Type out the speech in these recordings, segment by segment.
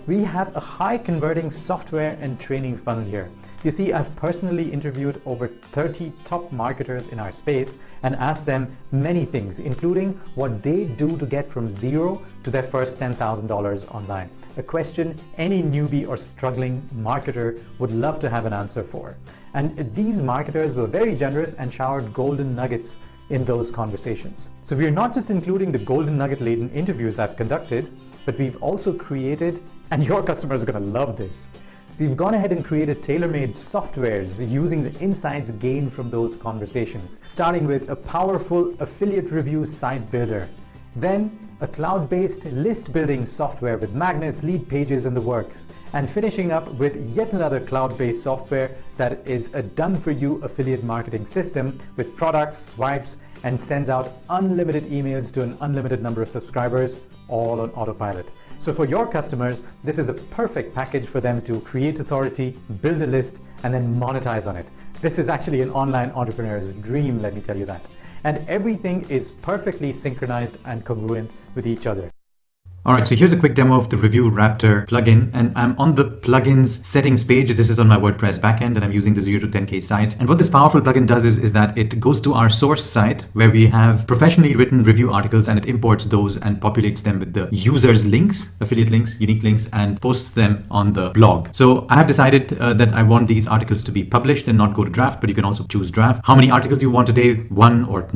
we have a high converting software and training funnel here. You see, I've personally interviewed over 30 top marketers in our space and asked them many things, including what they do to get from zero to their first $10,000 online. A question any newbie or struggling marketer would love to have an answer for. And these marketers were very generous and showered golden nuggets in those conversations. So we're not just including the golden nugget laden interviews I've conducted, but we've also created, and your customers are going to love this, we've gone ahead and created tailor-made softwares using the insights gained from those conversations, starting with a powerful affiliate review site builder, then a cloud-based list building software with magnets, lead pages, and the works, and finishing up with yet another cloud-based software that is a done-for-you affiliate marketing system with products, swipes, and sends out unlimited emails to an unlimited number of subscribers, all on autopilot. So for your customers, this is a perfect package for them to create authority, build a list, and then monetize on it. This is actually an online entrepreneur's dream, let me tell you that. And everything is perfectly synchronized and congruent with each other. All right, so here's a quick demo of the Review Raptor plugin, and I'm on the plugins settings page. This is on my WordPress backend, and I'm using the 0 to 10K site. And what this powerful plugin does is that it goes to our source site where we have professionally written review articles, and it imports those and populates them with the user's links, affiliate links, unique links, and posts them on the blog. So I have decided that I want these articles to be published and not go to draft, but you can also choose draft. How many articles you want today? 1 or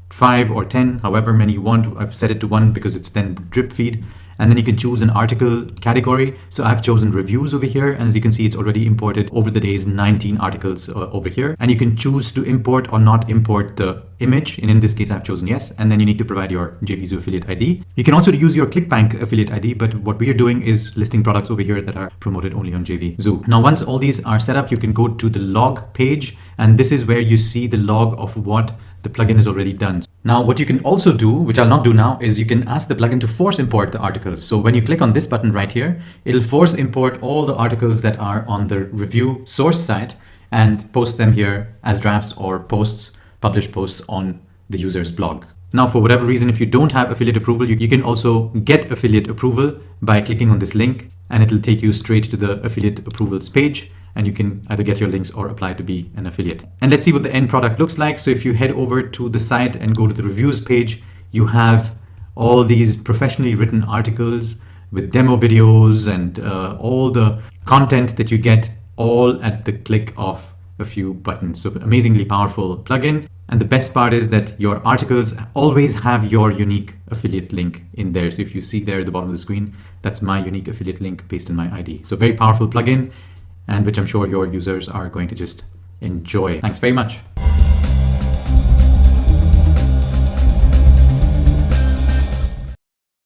5 or 10, however many you want. I've set it to 1 because it's then drip feed. And then you can choose an article category. So I've chosen reviews over here. And as you can see, it's already imported over the days 19 articles over here. And you can choose to import or not import the image. And in this case, I've chosen yes. And then you need to provide your JVZoo affiliate ID. You can also use your ClickBank affiliate ID. But what we are doing is listing products over here that are promoted only on JVZoo. Now, once all these are set up, you can go to the log page. And this is where you see the log of what the plugin has already done. Now, what you can also do, which I'll not do now, is you can ask the plugin to force import the articles. So when you click on this button right here, it'll force import all the articles that are on the review source site and post them here as drafts or posts, published posts on the user's blog. Now, for whatever reason, if you don't have affiliate approval, you can also get affiliate approval by clicking on this link, and it'll take you straight to the affiliate approvals page. And you can either get your links or apply to be an affiliate. And let's see what the end product looks like. So if you head over to the site and go to the reviews page, you have all these professionally written articles with demo videos and all the content that you get all at the click of a few buttons. So amazingly powerful plugin. And the best part is that your articles always have your unique affiliate link in there. So if you see there at the bottom of the screen, that's my unique affiliate link based on my ID. So very powerful plugin, and which I'm sure your users are going to just enjoy. Thanks very much.